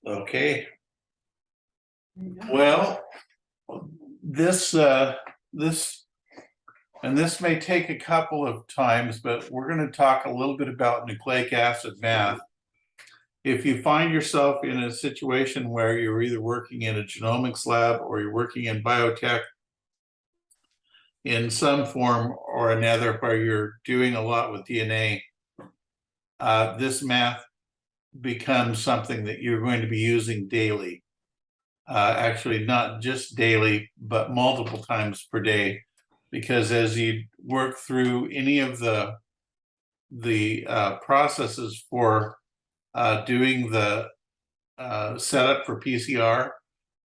Okay. Well, this may take a couple of times, but we're going to talk a little bit about nucleic acid math. If you find yourself in a situation where you're either working in a genomics lab or you're working in biotech in some form or another where you're doing a lot with DNA, this math becomes something that you're going to be using daily. Actually, not just daily, but multiple times per day, because as you work through any of the processes for doing the setup for PCR,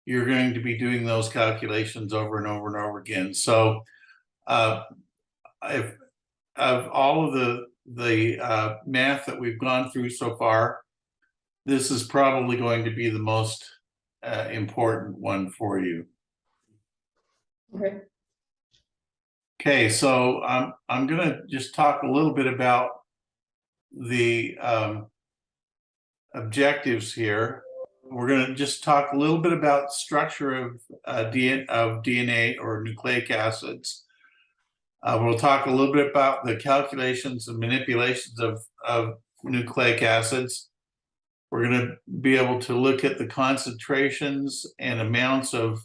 you're going to be doing those calculations over and over and over again. So, if of all of the math that we've gone through so far, this is probably going to be the most important one for you. Okay. Okay, so I'm going to just talk a little bit about the objectives here. We're going to just talk a little bit about structure of DNA or nucleic acids. We'll talk a little bit about the calculations and manipulations of nucleic acids. We're going to be able to look at the concentrations and amounts of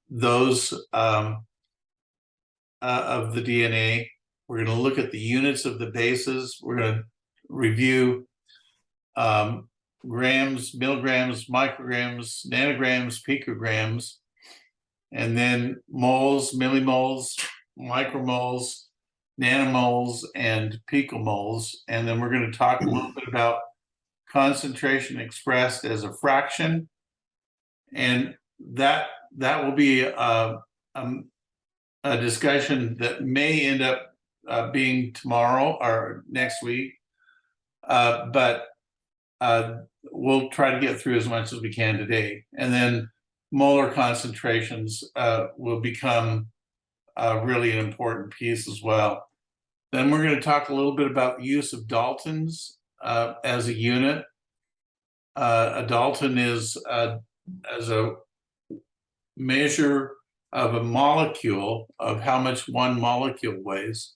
those of the DNA. We're going to look at the units of the bases. We're going to review grams, milligrams, micrograms, nanograms, picograms, and then moles, millimoles, micromoles, nanomoles, and picomoles. And then we're going to talk a little bit about concentration expressed as a fraction, and that will be a discussion that may end up being tomorrow or next week, but we'll try to get through as much as we can today. And then molar concentrations will become really an important piece as well. Then we're going to talk a little bit about the use of Daltons as a unit. A Dalton is as a measure of a molecule, of how much one molecule weighs.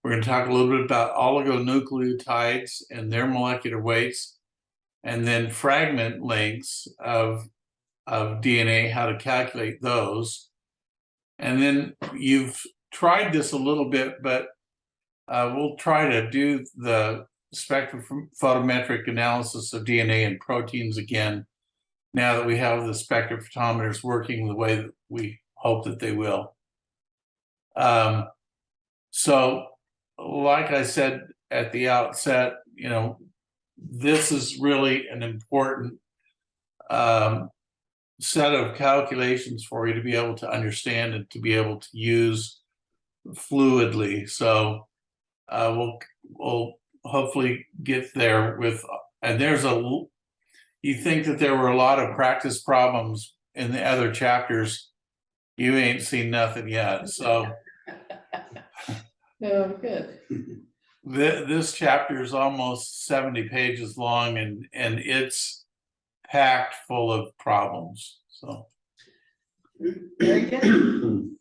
We're going to talk a little bit about oligonucleotides and their molecular weights, and then fragment lengths of DNA, how to calculate those. And then you've tried this a little bit, but we'll try to do the spectrophotometric analysis of DNA and proteins again, now that we have the spectrophotometers working the way that we hope that they will. So, like I said at the outset, you know, this is really an important set of calculations for you to be able to understand and to be able to use fluidly. So we'll hopefully get there with, and you think that there were a lot of practice problems in the other chapters. You ain't seen nothing yet. So Oh, good. This chapter is almost 70 pages long, and it's packed full of problems. So Very good.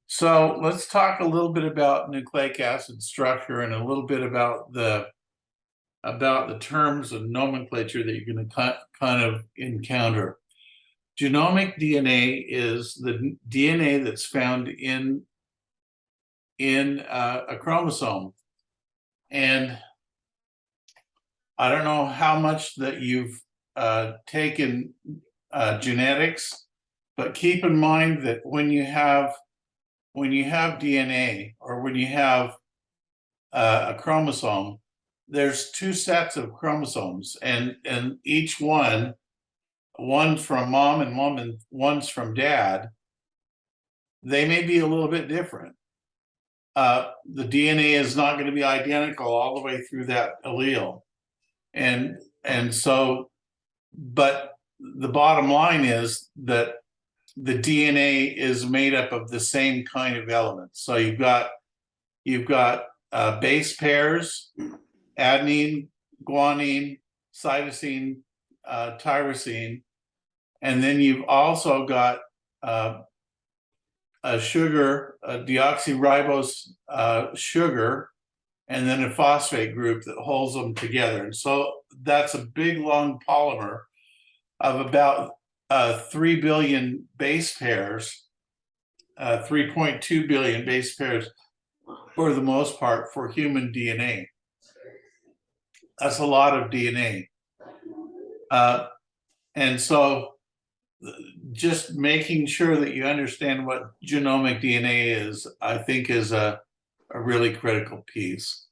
So let's talk a little bit about nucleic acid structure and a little bit about the terms of nomenclature that you're going to kind of encounter. Genomic DNA is the DNA that's found in a chromosome, and I don't know how much that you've taken genetics, but keep in mind that when you have DNA, or when you have a chromosome, there's two sets of chromosomes, and each one's from mom and one's from dad. They may be a little bit different. The DNA is not going to be identical all the way through that allele, and so, but the bottom line is that the DNA is made up of the same kind of elements. So you've got base pairs, adenine, guanine, cytosine, tyrosine, and then you've also got a sugar, a deoxyribose sugar, and then a phosphate group that holds them together. And so that's a big long polymer of about 3 billion base pairs, 3.2 billion base pairs for the most part for human DNA. That's a lot of DNA. And so just making sure that you understand what genomic DNA is, I think is a really critical piece.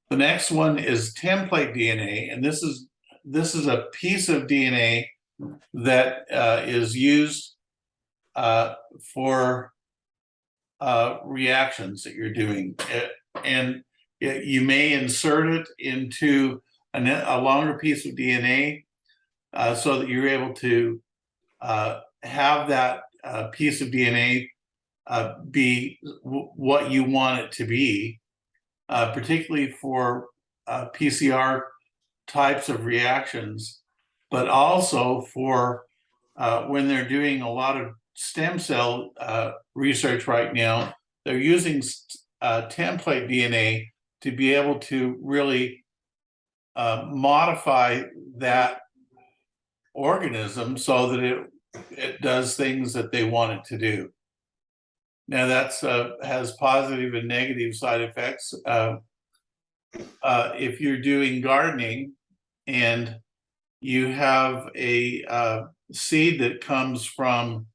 The next one is template DNA, and this is a piece of DNA that is used for reactions that you're doing, and you may insert it into a longer piece of DNA so that you're able to have that piece of DNA be what you want it to be, particularly for PCR types of reactions, but also for when they're doing a lot of stem cell research right now. They're using template DNA to be able to really modify that organism so that it does things that they want it to do. Now that's has positive and negative side effects. If you're doing gardening and you have a seed that comes from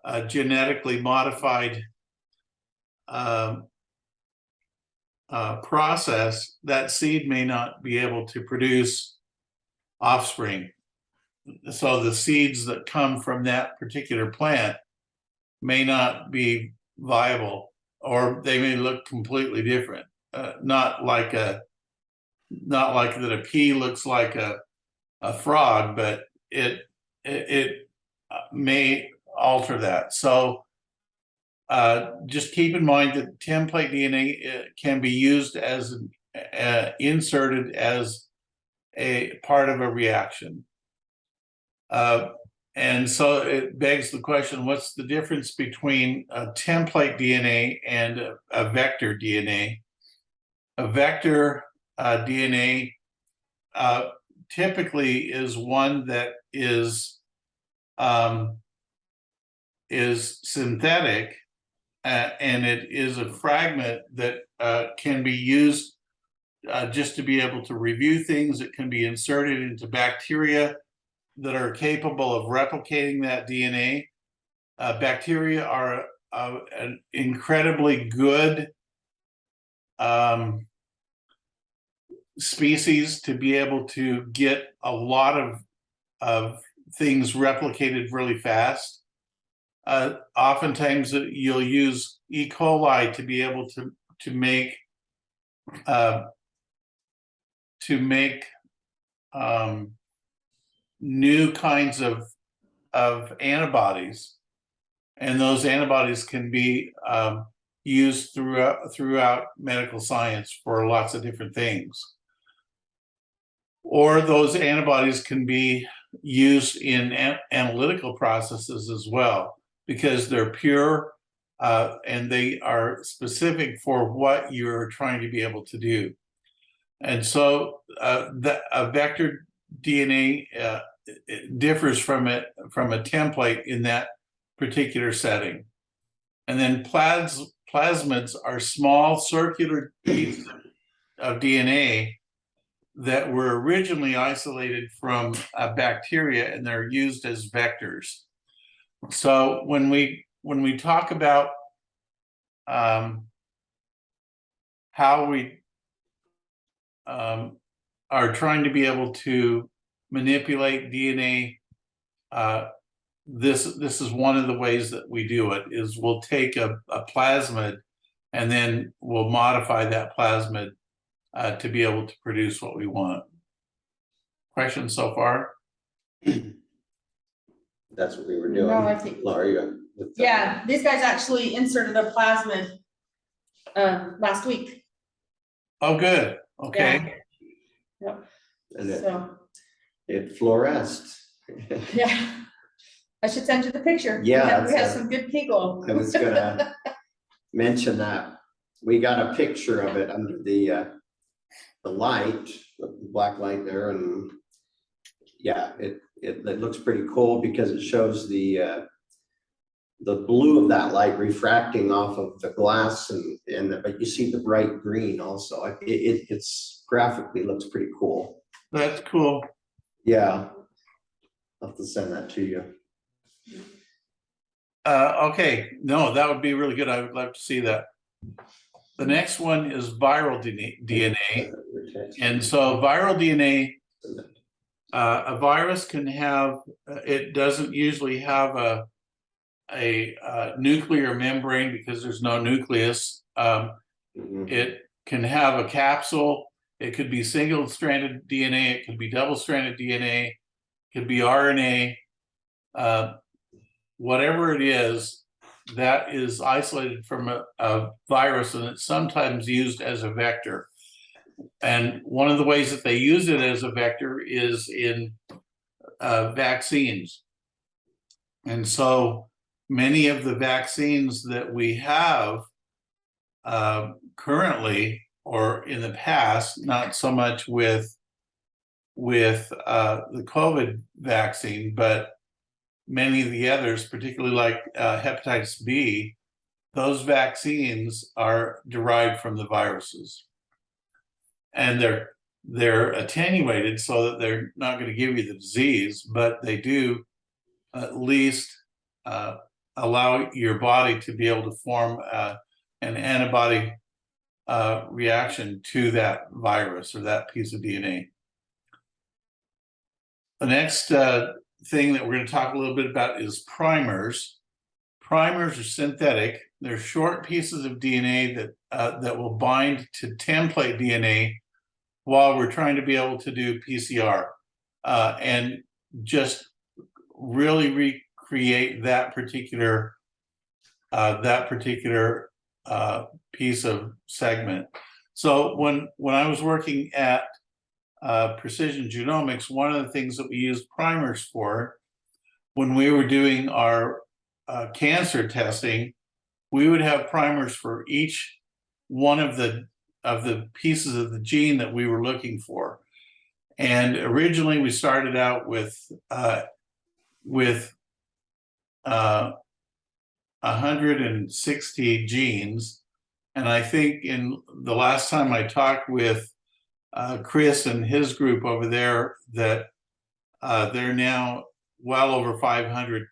a genetically modified process, that seed may not be able to produce offspring. So the seeds that come from that particular plant may not be viable, or they may look completely different. Not like that a pea looks like a frog, but it may alter that. So just keep in mind that template DNA can be used as inserted as a part of a reaction. And so it begs the question, what's the difference between a template DNA and a vector DNA? A vector DNA typically is one that is synthetic, and it is a fragment that can be used just to be able to review things. It can be inserted into bacteria that are capable of replicating that DNA. Bacteria are an incredibly good species to be able to get a lot of things replicated really fast. Oftentimes you'll use E. coli to be able to make new kinds of antibodies, and those antibodies can be used throughout medical science for lots of different things. Or those antibodies can be used in analytical processes as well, because they're pure and they are specific for what you're trying to be able to do. And so a vector DNA differs from a template in that particular setting. And then plasmids are small circular pieces of DNA that were originally isolated from bacteria, and they're used as vectors. So when we talk about how we are trying to be able to manipulate DNA, this is one of the ways that we do it. Is we'll take a plasmid and then we'll modify that plasmid to be able to produce what we want. Questions so far? That's what we were doing. No, I think. Laura, you got. Yeah, these guys actually inserted a plasmid last week. Oh, good. Okay. Yeah. Yep. And So, it fluoresced. yeah. I should send you the picture. Yeah, We have some good people. I was gonna mention that. We got a picture of it under the light, the black light there, and yeah, it looks pretty cool because it shows the blue of that light refracting off of the glass, but you see the bright green also. It's graphically looks pretty cool. That's cool. Yeah, I'll have to send that to you. Okay, no, that would be really good. I would love to see that. The next one is viral DNA. And so viral DNA, a virus can have, it doesn't usually have a nuclear membrane because there's no nucleus. It can have a capsule. It could be single-stranded DNA. It could be double-stranded DNA. It could be RNA. Whatever it is, that is isolated from a virus, and it's sometimes used as a vector. And one of the ways that they use it as a vector is in vaccines. And so many of the vaccines that we have currently, or in the past, not so much with the COVID vaccine, but many of the others, particularly like hepatitis B, those vaccines are derived from the viruses. And they're attenuated so that they're not going to give you the disease, but they do at least allow your body to be able to form an antibody reaction to that virus or that piece of DNA. The next thing that we're going to talk a little bit about is primers. Primers are synthetic. They're short pieces of DNA that will bind to template DNA while we're trying to be able to do PCR and just really recreate that particular piece of segment. So when I was working at Precision Genomics, one of the things that we used primers for when we were doing our cancer testing, we would have primers for each one of the pieces of the gene that we were looking for. And originally we started out with 160 genes. And I think in the last time I talked with Chris and his group over there, that they're now well over 500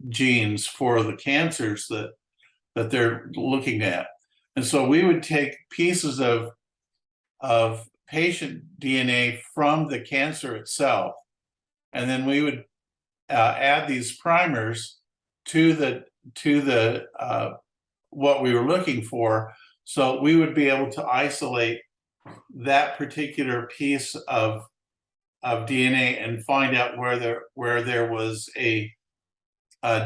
genes for the cancers that they're looking at. And so we would take pieces of patient DNA from the cancer itself, and then we would add these primers to the what we were looking for. So we would be able to isolate that particular piece of DNA and find out where there was a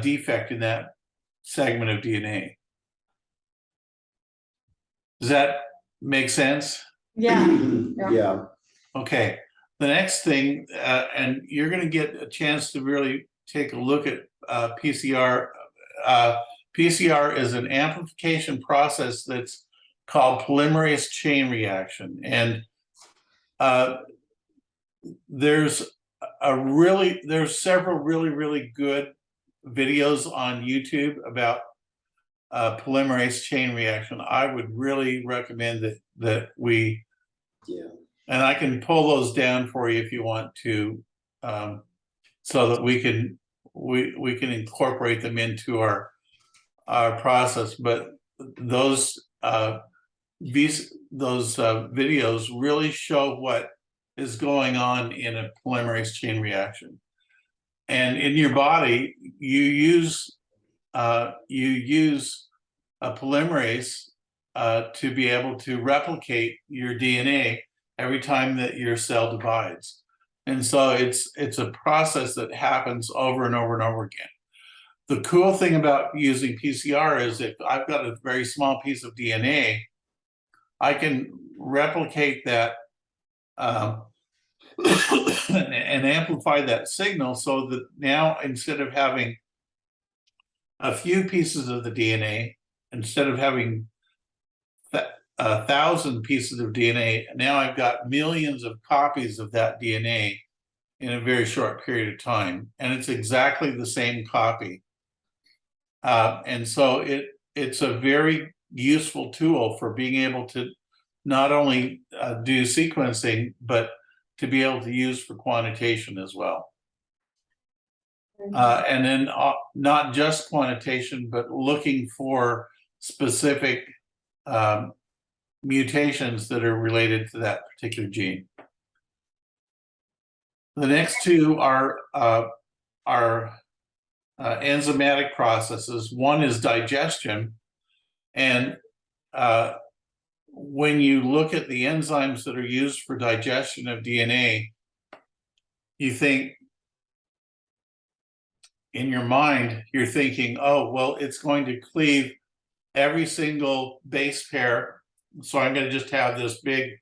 defect in that segment of DNA. Does that make sense? Yeah. Yeah. Okay. The next thing, and you're going to get a chance to really take a look at PCR. PCR is an amplification process that's called polymerase chain reaction, and there's several really good videos on YouTube about polymerase chain reaction. I would really recommend that we, and I can pull those down for you if you want to, so that we can incorporate them into our process. But those videos really show what is going on in a polymerase chain reaction. And in your body, you use a polymerase to be able to replicate your DNA every time that your cell divides. And so it's a process that happens over and over and over again. The cool thing about using PCR is if I've got a very small piece of DNA, I can replicate that and amplify that signal so that now instead of having a few pieces of the DNA, instead of having 1,000 pieces of DNA, now I've got millions of copies of that DNA in a very short period of time, and it's exactly the same copy. And so it's a very useful tool for being able to not only do sequencing, but to be able to use for quantitation as well. And then not just quantitation, but looking for specific mutations that are related to that particular gene. The next two are enzymatic processes. One is digestion, and when you look at the enzymes that are used for digestion of DNA, you think, in your mind, you're thinking, oh, well, it's going to cleave every single base pair. So I'm going to just have this big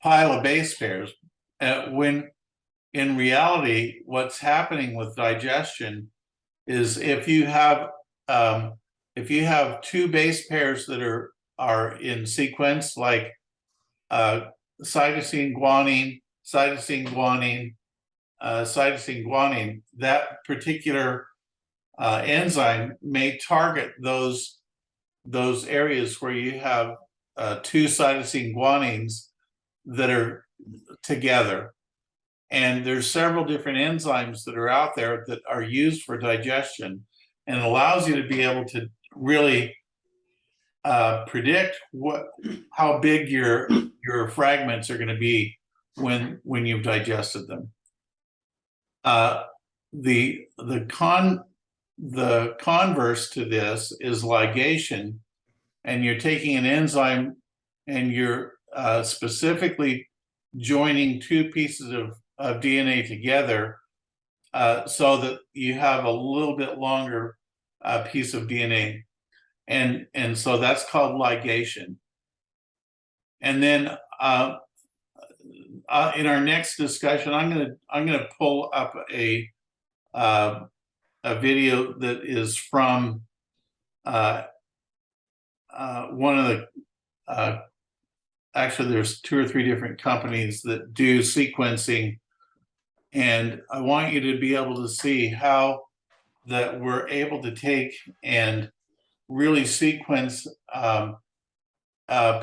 pile of base pairs. When in reality, what's happening with digestion is if you have two base pairs that are in sequence, like cytosine guanine, cytosine guanine, cytosine guanine, that particular enzyme may target those areas where you have two cytosine guanines that are together. And there's several different enzymes that are out there that are used for digestion, and it allows you to be able to really predict how big your fragments are going to be when you've digested them. The converse to this is ligation, and you're taking an enzyme and you're specifically joining two pieces of DNA together so that you have a little bit longer piece of DNA, and so that's called ligation. And then in our next discussion, I'm gonna pull up a video that is from one of the actually there's 2 or 3 different companies that do sequencing, and I want you to be able to see how that we're able to take and really sequence a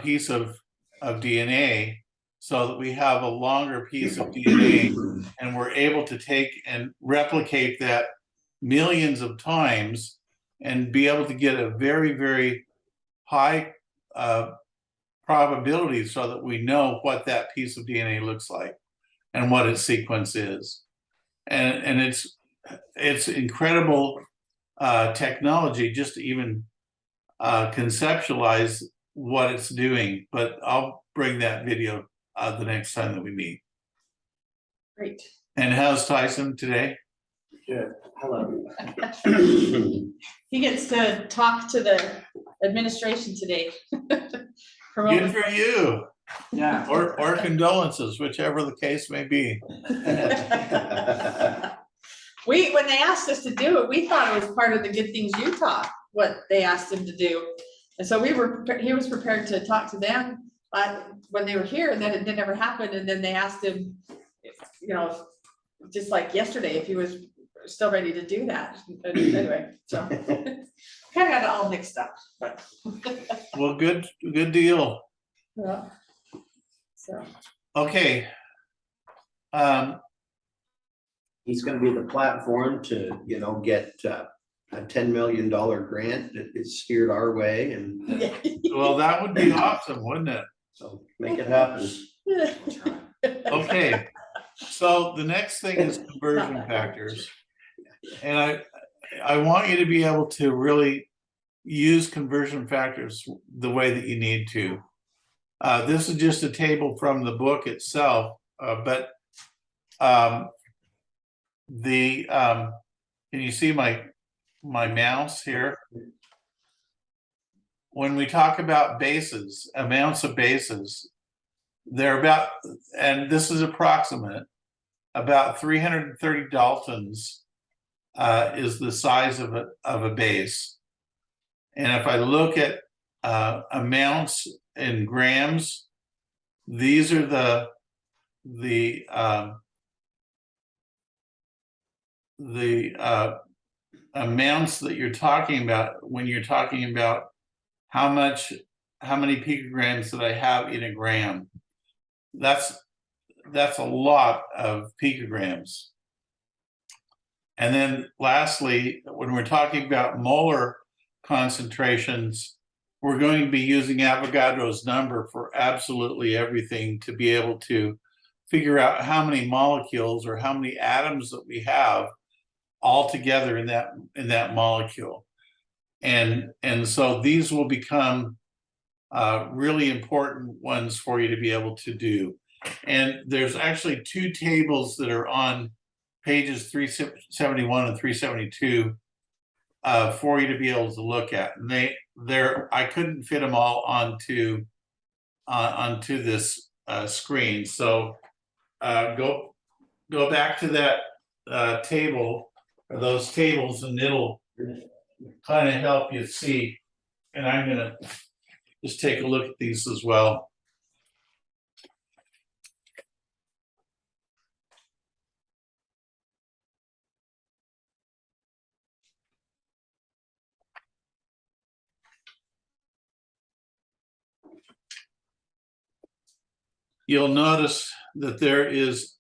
piece of DNA so that we have a longer piece of DNA, and we're able to take and replicate that millions of times and be able to get a very, very high probability so that we know what that piece of DNA looks like and what its sequence is. And it's incredible technology just to even conceptualize what it's doing, but I'll bring that video the next time that we meet. Great. And how's Tyson today? Good. Hello. He gets to talk to the administration today. Good for you. Yeah. Or condolences, whichever the case may be. When they asked us to do it, we thought it was part of the Good Things Utah, what they asked him to do. And so he was prepared to talk to them when they were here, and then it didn't ever happen. And then they asked him, just like yesterday, if he was still ready to do that. Anyway, so kind of got it all mixed up. But Well, good deal. yeah. So Okay. He's gonna be the platform to, get a $10 million grant that is steered our way, and yeah. Well, that would be awesome, wouldn't it? so make it happen. Okay. So the next thing is conversion factors. And I want you to be able to really use conversion factors the way that you need to. This is just a table from the book itself, but can you see my mouse here? When we talk about bases, amounts of bases, they're about, and this is approximate, about 330 Daltons is the size of a base. And if I look at amounts in grams, these are the amounts that you're talking about when you're talking about how many picograms that I have in a gram. That's a lot of picograms. And then lastly, when we're talking about molar concentrations, we're going to be using Avogadro's number for absolutely everything to be able to figure out how many molecules or how many atoms that we have all together in that molecule. And so these will become really important ones for you to be able to do. And there's actually two tables that are on pages 371 and 372 for you to be able to look at. And I couldn't fit them all onto this screen. So go back to that table, or those tables, and it'll kind of help you see. And I'm gonna just take a look at these as well. You'll notice that there is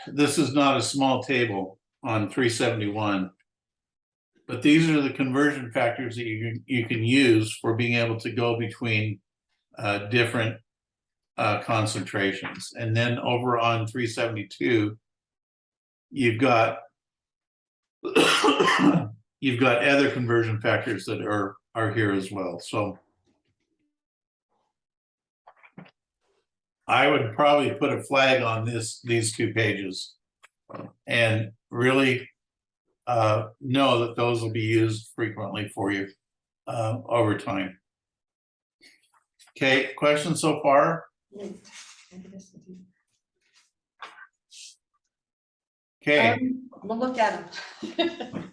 this is not a small table on 371, but these are the conversion factors that you can use for being able to go between different concentrations. And then over on 372, you've got you've got other conversion factors that are here as well. So I would probably put a flag on these two pages and really know that those will be used frequently for you over time. Okay, questions so far? Okay. We'll look at them.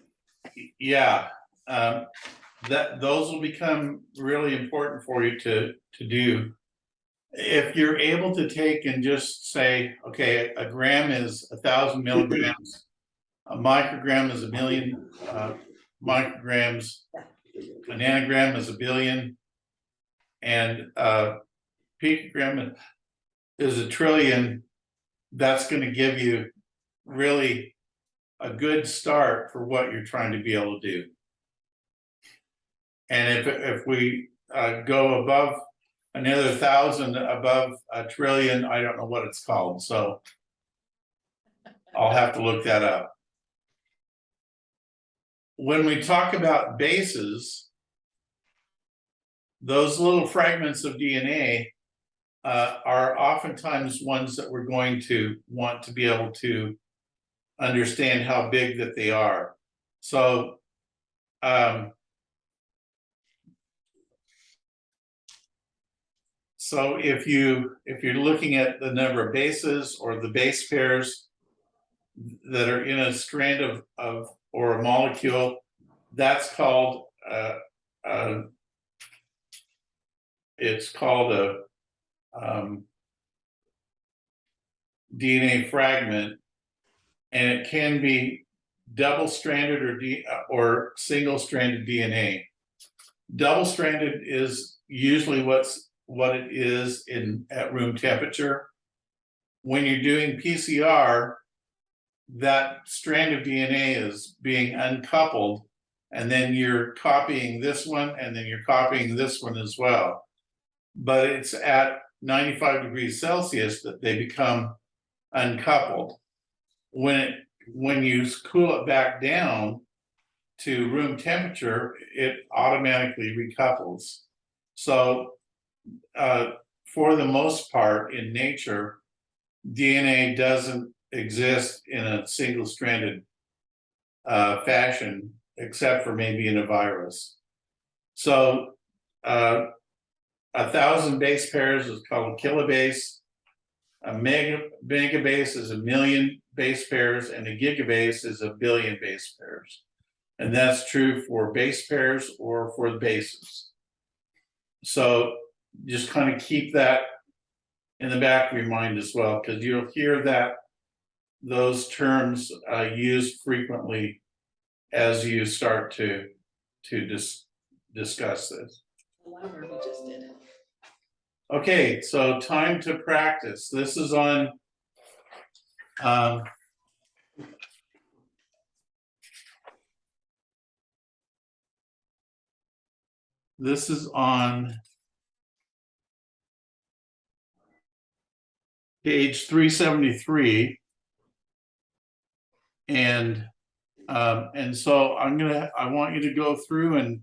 Yeah, those will become really important for you to do. If you're able to take and just say, okay, a gram is 1,000 milligrams, a microgram is 1,000,000 micrograms, a nanogram is 1,000,000,000, and a picogram is 1,000,000,000,000. That's going to give you really a good start for what you're trying to be able to do. And if we go above another 1,000, above 1,000,000,000,000, I don't know what it's called, so I'll have to look that up. When we talk about bases, those little fragments of DNA are oftentimes ones that we're going to want to be able to understand how big that they are. So so if you're looking at the number of bases or the base pairs that are in a strand of or a molecule, that's called it's called a DNA fragment, and it can be double-stranded or single-stranded DNA. Double-stranded is usually what it is at room temperature. When you're doing PCR, that strand of DNA is being uncoupled, and then you're copying this one, and then you're copying this one as well. But it's at 95 degrees Celsius that they become uncoupled. When you cool it back down to room temperature, it automatically recouples. So for the most part in nature, DNA doesn't exist in a single-stranded fashion, except for maybe in a virus. So 1,000 base pairs is called a kilobase. A megabase is 1,000,000 base pairs, and a gigabase is 1,000,000,000 base pairs. And that's true for base pairs or for the bases. So just kind of keep that in the back of your mind as well, because you'll hear that those terms used frequently as you start to discuss this. Louder, we just did. Okay, so time to practice. This is on this is on page 373. And so I want you to go through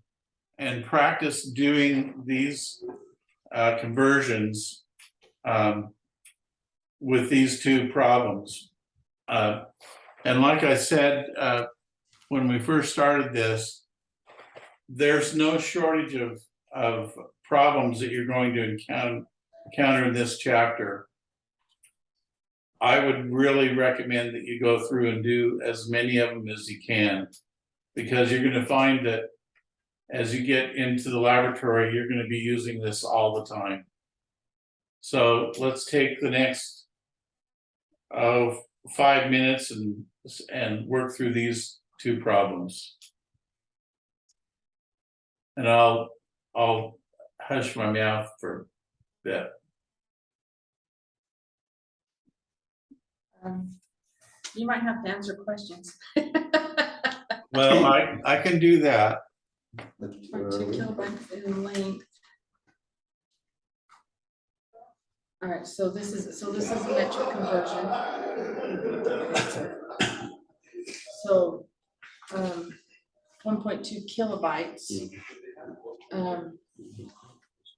and practice doing these conversions with these two problems. And like I said, when we first started this, there's no shortage of problems that you're going to encounter in this chapter. I would really recommend that you go through and do as many of them as you can, because you're going to find that as you get into the laboratory, you're going to be using this all the time. So let's take the next 5 minutes and work through these two problems. And I'll hush my mouth for a bit. You might have to answer questions. Well, I can do that. 2 kilobytes in length. All right, so this is a metric conversion. So 1.2 kilobytes.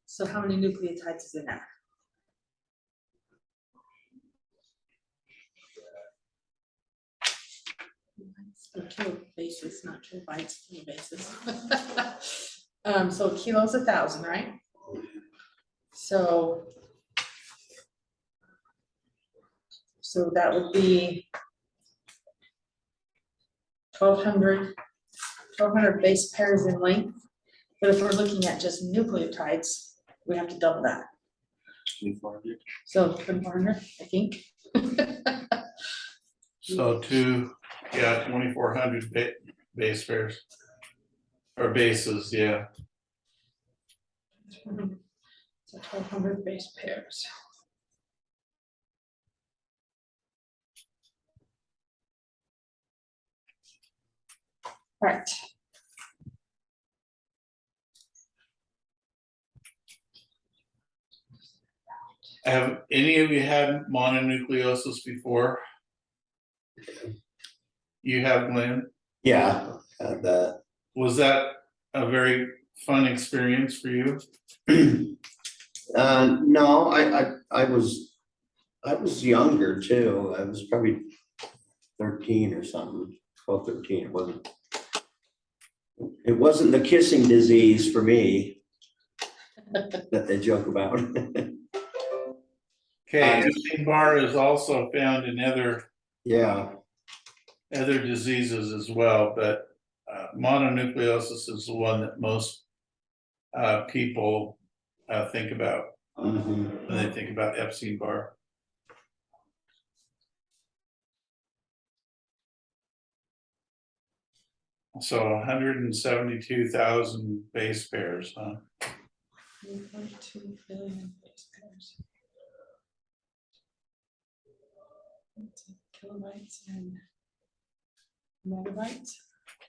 So how many nucleotides is in that? Kilobases, not kilobytes, kilobases. So a kilo is 1,000, right? So that would be 1,200 base pairs in length. But if we're looking at just nucleotides, we have to double that. 2,400. So 2,400, I think. So 2,400 base pairs or bases, yeah. So 1,200 base pairs. Right. Have any of you had mononucleosis before? You have, Glenn? Yeah, had that. Was that a very fun experience for you? No, I was younger too. I was probably 13 or something, 12, 13. It wasn't the kissing disease for me that they joke about. Okay, Epstein-Barr is also found in Yeah, other diseases as well, but mononucleosis is the one that most people think about when they think about Epstein-Barr. So 172,000 base pairs, huh? 3.2 billion base pairs. Kilobytes and megabytes.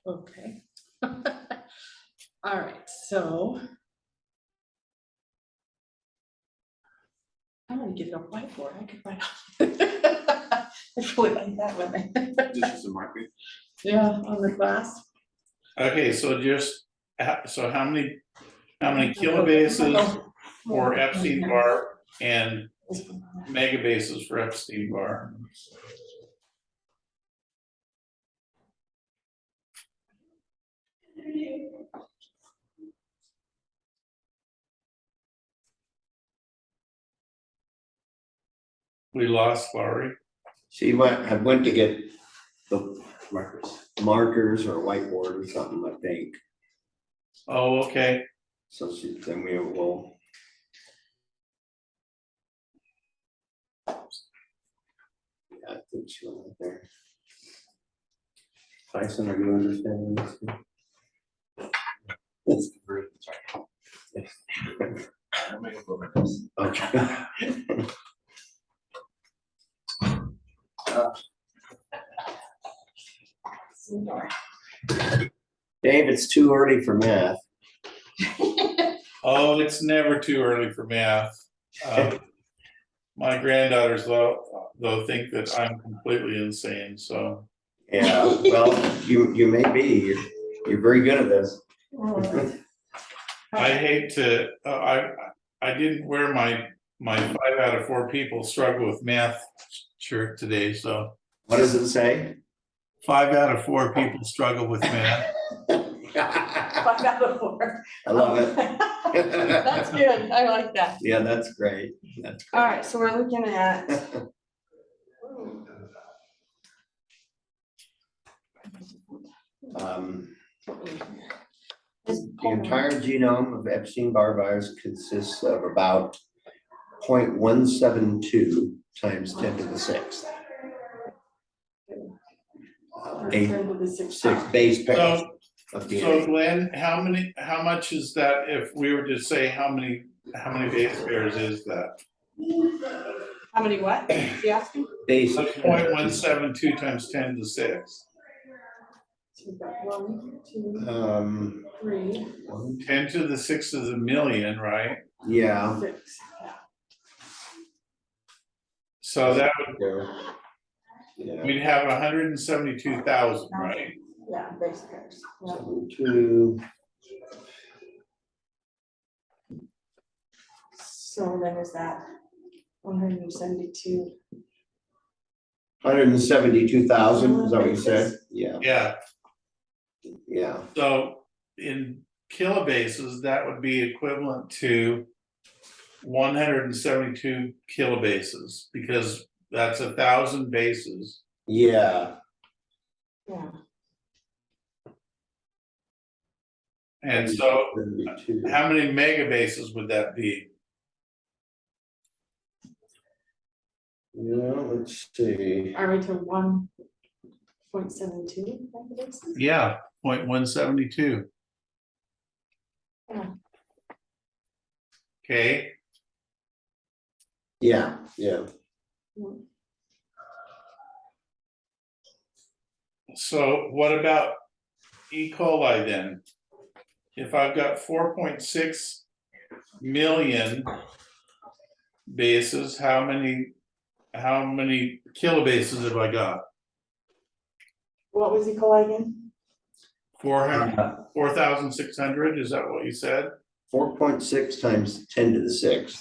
Okay. All right, so I'm gonna get it on whiteboard. I could write I really like that one. Just use the marker. Yeah, on the glass. Okay, so how many kilobases for Epstein-Barr and megabases for Epstein-Barr? We lost Laurie. She went to get the Markers. markers or whiteboard or something, I think. Oh, okay. So then we will. Yeah, I think she went there. Tyson, are you understanding this? Okay. Dave, it's too early for math. Oh, it's never too early for math. My granddaughters though think that I'm completely insane, so. Yeah, well, you may be. You're very good at this. I hate to, I didn't wear my 5 out of 4 people struggle with math shirt today, so. What does it say? 5 out of 4 people struggle with math. 5 out of 4. I love it. That's good. I like that. Yeah, that's great. That's All right, so we're looking at. great. The entire genome of Epstein-Barr virus consists of about 0.172 times 10 to the 6th. 6 base pairs of So DNA. Glenn, how much is that if we were to say how many base pairs is that? How many what? Is he asking? Base 0.172 times 10 to the 6. So we've got 1, 2, um, 3, 10 to the 6 is a million, right? yeah. 6. Yeah. So that would, Yeah. we'd have 172,000, right? Yeah, base pairs. Yeah. 72. So then is that 172? 172,000, is that what you said? Yeah, Yeah, yeah. so in kilobases, that would be equivalent to 172 kilobases, because that's 1,000 bases. Yeah, Yeah. And so 172. how many megabases would that be? Yeah, let's see. Are we to 1.72 megabases? Yeah, 0.172. Yeah. Okay, Yeah, yeah. so what about E. coli then? If I've got 4.6 million bases, how many kilobases have I got? What was E. coli again? 4,600, is that what you said? 4.6 times 10 to the 6th.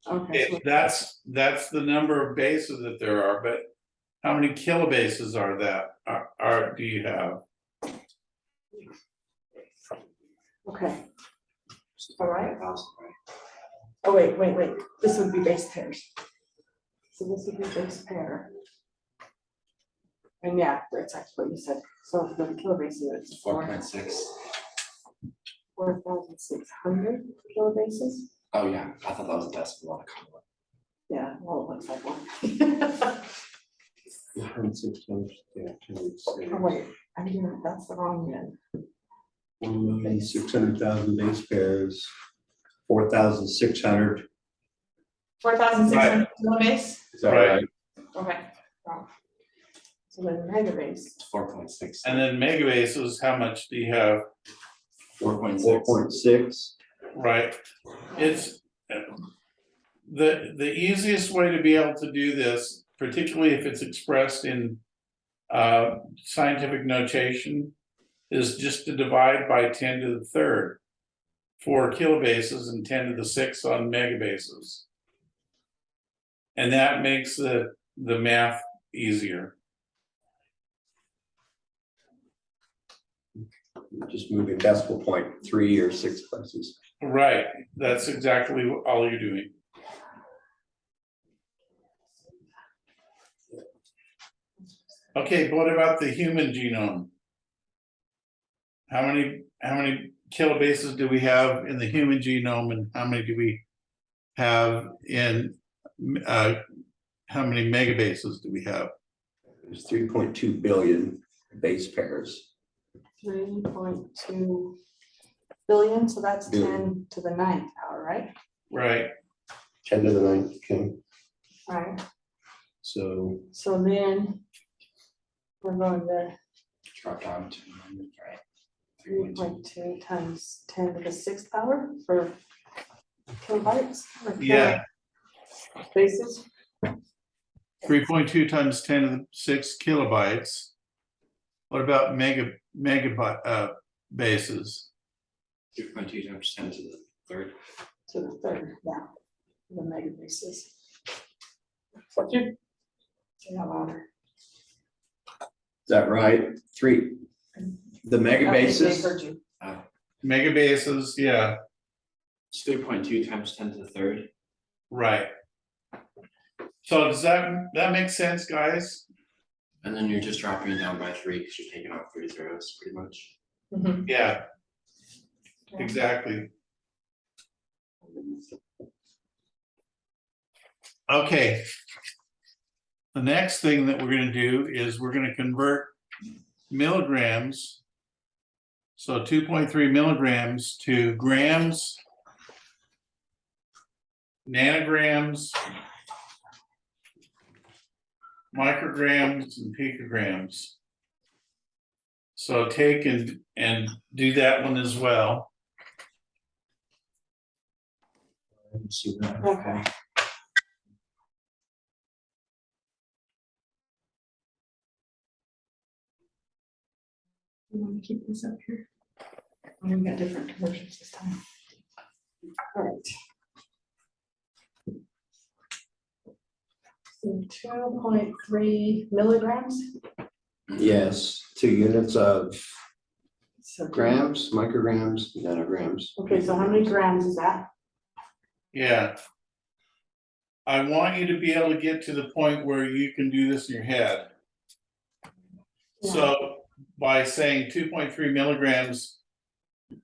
Okay. So That's the number of bases that there are, but how many kilobases are do you have? okay. All right. Oh, wait. This would be base pairs. So this would be base pair. And yeah, that's actually what you said. So for the kilobases, it's 4.6. 4,600 kilobases. Oh, yeah. I thought that was a decimal. Yeah, well, it looks like one. 4.6 times, yeah, 10 to the 6th. Oh, wait, I'm doing, that's the wrong end. 1,600,000 base pairs, 4,600. 4,600 kilobase? Is that Right. right? Okay. Wow. So then megabase. 4.6. And then megabases, how much do you have? 4.6. 4.6. Right, it's the easiest way to be able to do this, particularly if it's expressed in scientific notation, is just to divide by 10 to the 3rd for kilobases and 10 to the 6th on megabases. And that makes the math easier. Just moving decimal point 3 or 6 places. Right, that's exactly all you're doing. Okay, but what about the human genome? How many kilobases do we have in the human genome, and how many do we have in, how many megabases do we have? There's 3.2 billion base pairs. 3.2 billion, so that's Billion. 10 to the 9th power, right? Right, 10 to the 9th, okay, Right. so So then we're going to Drop down to, right? 3.2. 3.2 times 10 to the 6th power for kilobytes. or yeah, Bases. 3.2 times 10 to the 6 kilobytes. What about megabyte bases? 2.2 times 10 to the third. To the third, yeah, the megabases. So you have louder. is that right? The They megabases, heard you. Megabases, yeah, It's 3.2 times 10 to the third. right. So does that make sense, guys? And then you're just dropping it down by 3 because you're taking off 3 zeros pretty much. Mhm. Yeah, Okay. exactly. Okay. The next thing that we're gonna do is we're gonna convert milligrams. So 2.3 milligrams to grams, nanograms, micrograms, and picograms. So take and do that one as well. see that, Okay. You want to keep this up here? We've got different conversions this time. All right. So 2.3 milligrams. yes, 2 units of So grams, micrograms, nanograms. Okay, so how many grams is that? Yeah. I want you to be able to get to the point where you can do this in your head. So by saying 2.3 milligrams,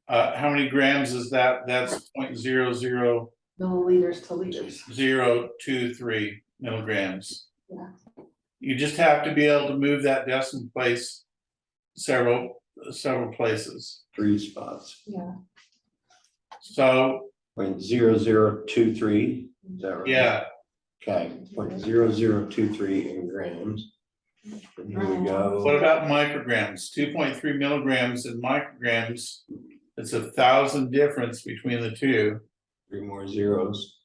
how many grams is that? That's 0.00 Milliliters to liters. 0.023 milligrams. Yeah. You just have to be able to move that decimal place several places. 3 spots, Yeah. So 0.0023, is that right? yeah, Okay, 0.0023 in grams. And here we what go, about micrograms? 2.3 milligrams in micrograms. It's 1,000 difference between the two. 3 more zeros.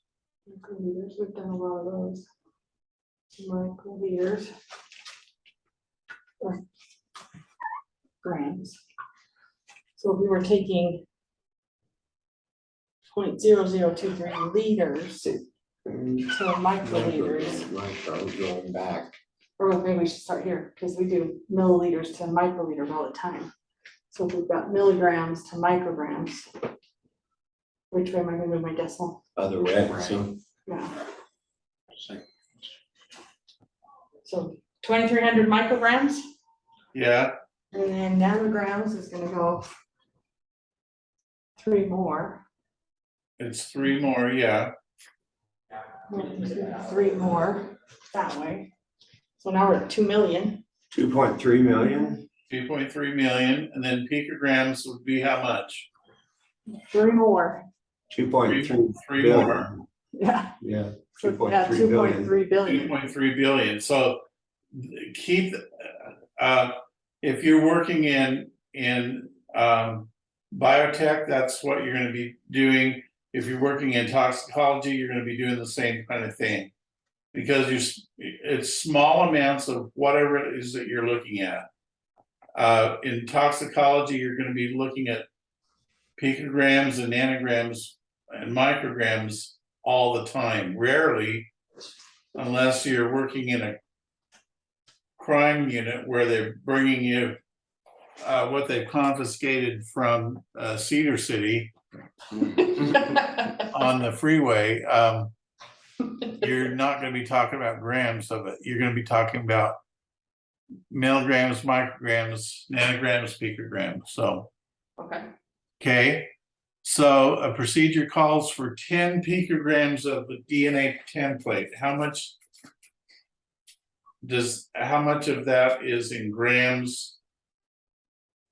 Microliters, we've done a lot of those. Microliters. Or grams. So if we were taking 0.0023 liters to microliters, Micro, going back. or maybe we should start here, because we do milliliters to microliters all the time. So if we've got milligrams to micrograms. Which way am I gonna move my decimal? Other way, so Yeah. So 2,300 micrograms, Yeah, and then nanograms is gonna go 3 more. it's 3 more, yeah. 1, 2, 3 more that way. So now we're at 2 million. 2.3 million, 2.3 million, and then picograms would be how much? 3 more. 2.3 3 more, billion. Yeah. Yeah, So 2.3 2.3 billion. 2.3 billion. So keep, if you're working in biotech, that's what you're gonna be doing. If you're working in toxicology, you're gonna be doing the same kind of thing. Because it's small amounts of whatever it is that you're looking at. In toxicology, you're gonna be looking at picograms and nanograms and micrograms all the time. Rarely, unless you're working in a crime unit where they're bringing you what they've confiscated from Cedar City on the freeway. You're not going to be talking about grams of it. You're going to be talking about milligrams, micrograms, nanograms, picograms, so, Okay, okay. So a procedure calls for 10 picograms of the DNA template. How much of that is in grams,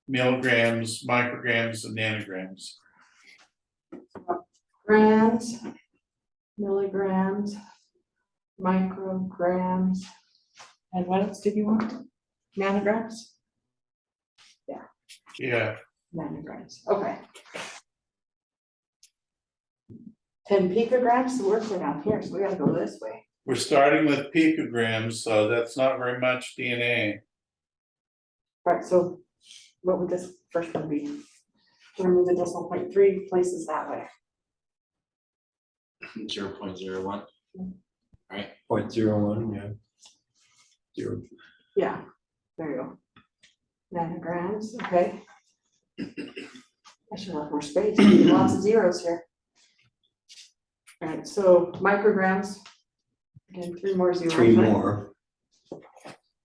milligrams, micrograms, and nanograms? Grams, milligrams, micrograms, and what else did you want? Nanograms? Yeah, Nanograms, okay. 10 picograms, so we're down here, so we gotta go this way. we're starting with picograms, so that's not very much DNA. Right, so what would this first one be? Remove the decimal point 3 places that way. 0.01. 0.01, yeah. Zero. Yeah, there you go. Nanograms, okay. I should have more space, lots of zeros here. All right, so micrograms. Again, 3 more zeros. 3 right? more.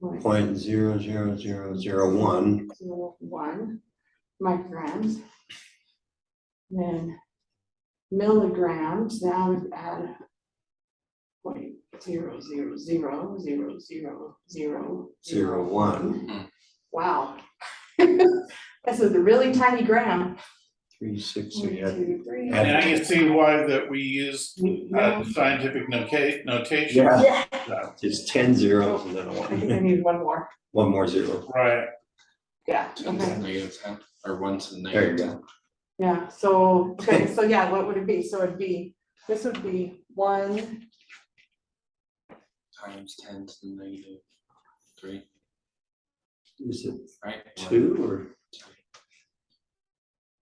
Right. 0.00001. 1 micrograms. Then milligrams, now we add 0.000000001. Wow. This is a really tiny gram. 360. 1, 2, 3. Now you see why that we use Yeah. scientific notation. Yeah, Yeah. just 10 zeros and then a I think I one. need one more. One more zero. Right, Yeah, 10 to the okay, -10, or 1 to the There you -10. go. yeah, so, okay, so yeah, what would it be? So it'd be, this would be 1, Times 10 to the -3, Is it right? 2 or?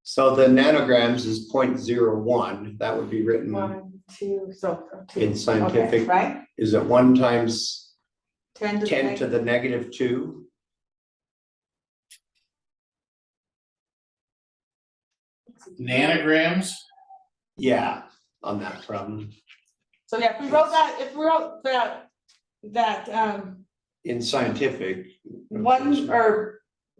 So the nanograms is 0.01. That would be written, 1, 2, so 2. In scientific- Okay, right? is it 1 times 10 to 10 to the, the -2? nanograms, Yeah, on that problem. so yeah, if we wrote that, In scientific. 1 or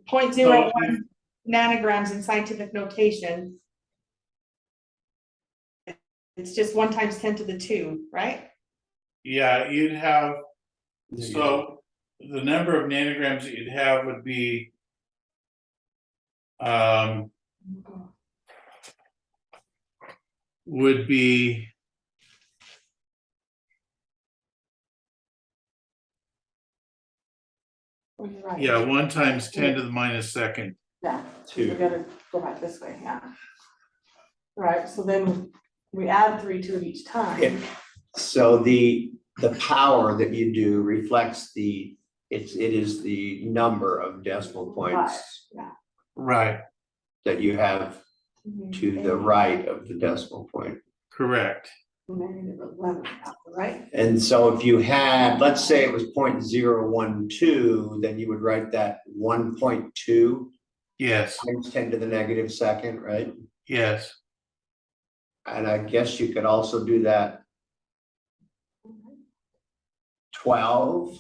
0.01 nanograms in scientific notation. It's just 1 times 10 to the 2, right? yeah, you'd have, so the number of nanograms that you'd have would be would be Oh, you're right. yeah, 1 times 10 to the -2. Yeah, we 2. gotta go back this way, yeah. Right, so then we add 3 to it each time. Yeah. So the power that you do reflects it is the number of decimal points Right, that you have to the right of the decimal point. correct. -11, right? And so if you had, let's say it was 0.012, then you would write that 1.2 Yes, times 10 to the -2, right? yes, And I guess you could also do that 12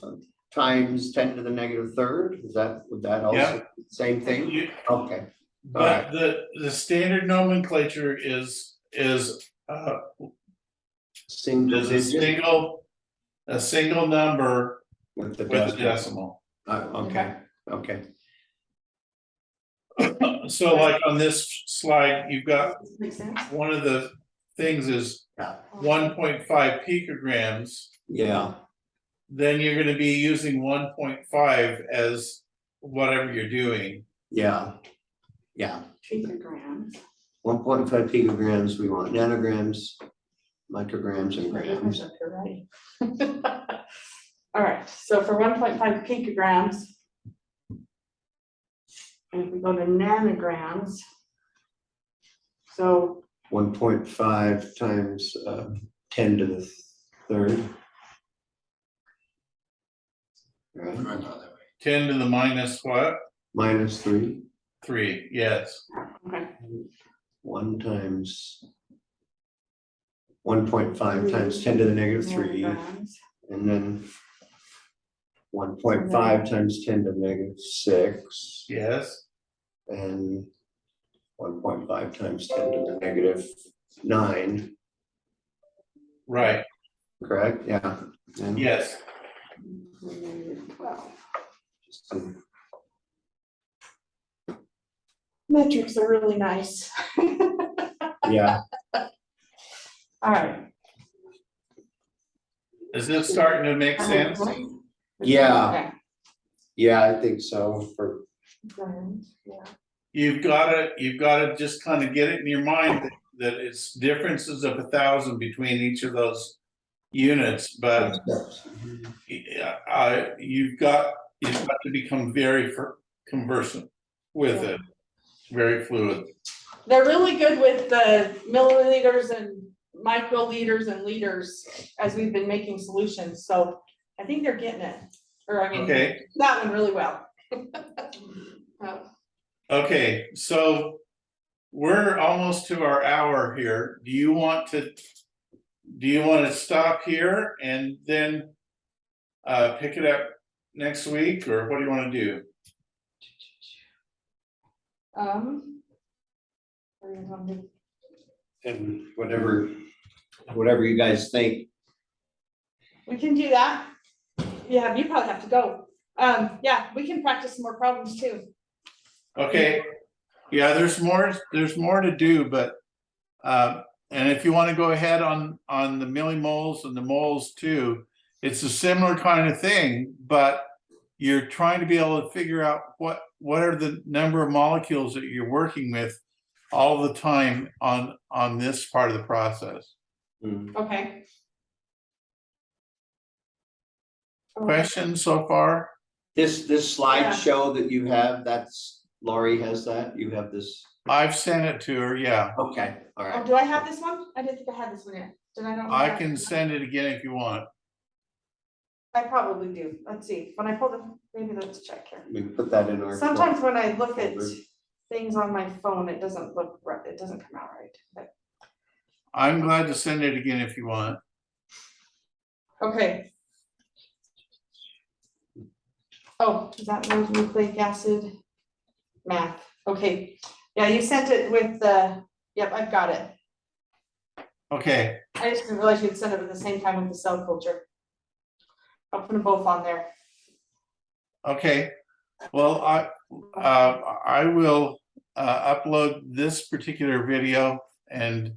times 10 to the -3. Would that also, Yeah. same thing? You- Okay, but the standard nomenclature is single There's a digit single number with the with a decimal. decimal. Okay. So like on this slide, you've got, Makes sense? one of the things is Yeah. 1.5 picograms. Yeah, Then you're gonna be using 1.5 as whatever you're doing. yeah. Picograms. 1.5 picograms, we want nanograms, micrograms, and grams. Right. All right, so for 1.5 picograms. And if we go to nanograms. So 1.5 times 10 to the 3rd. Right, Run out that way. 10 to the minus what? -3. 3, yes. okay, 1 times 1.5 times 10 to the -3, nanograms. and then 1.5 times 10 to the negative 6, Yes, and 1.5 times 10 to the negative 9, right, correct? Yeah. And yes. 12. Metrics are really nice. Yeah, All right. Is this starting to make sense? yeah, Okay. yeah, I think so. For Yeah. You've gotta just kind of get it in your mind that it's differences of 1,000 between each of those units, but you've got to become very conversant with it, very fluid. They're really good with the milliliters and microliters and liters as we've been making solutions, so I think they're getting it. Or I mean, Okay, that one really well. okay, so we're almost to our hour here. Do you want to stop here and then pick it up next week, or what do you want to do? What do you want to do? and whatever you guys think. We can do that. Yeah, you probably have to go. Yeah, we can practice some more problems too. Okay, yeah, there's more to do, but and if you want to go ahead on the millimoles and the moles too, it's a similar kind of thing, but you're trying to be able to figure out what are the number of molecules that you're working with all the time on this part of the process. Okay. Questions so far? This Yeah. slideshow that you have, that's Laurie has that, you have this, I've sent it to her, yeah. okay, all Oh, right. do I have this one? I didn't think I had this one yet. Did I not? I can send it again if you want. I probably do. Let's see. When I pull the, maybe let's check here. We can put that in our. Sometimes when I look at folder. things on my phone, it doesn't look right, it doesn't come out right, but. I'm glad to send it again if you want. Okay. Oh, is that those nucleic acid math? Okay, yeah, you sent it with the, yep, I've got it. Okay, I just didn't realize you'd send it at the same time with the cell culture. I'll put them both on there. okay. Well, I will upload this particular video, and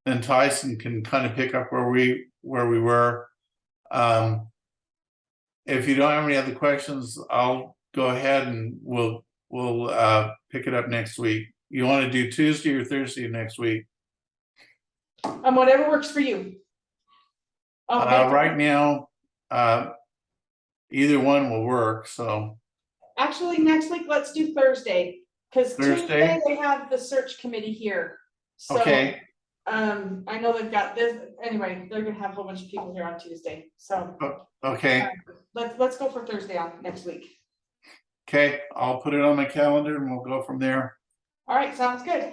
then Tyson can kind of pick up where we were. If you don't have any other questions, I'll go ahead and we'll pick it up next week. You want to do Tuesday or Thursday next week? Whatever works for you. Right now, either one will work, so. Actually, next week, let's do Thursday, because Thursday? Tuesday they have the search committee here. So, Okay, I know they've got this, anyway, they're gonna have a whole bunch of people here on Tuesday, so okay, let's go for Thursday on next week. okay. I'll put it on my calendar and we'll go from there. All right, sounds good.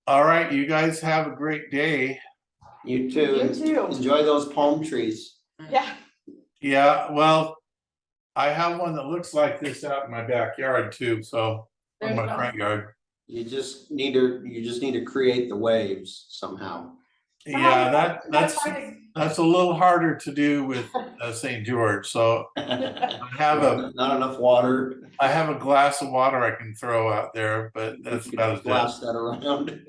All right, you guys have a great day. You too. You too. Enjoy those palm trees. Yeah, Yeah, well, I have one that looks like this out in my backyard too, so, there in you my go. front yard. You just need to create the waves somehow. Yeah, That's fine. that's a little harder to do with St. George, so I have Not enough water. a glass of water I can throw out there, but that's You about can it. blast that around.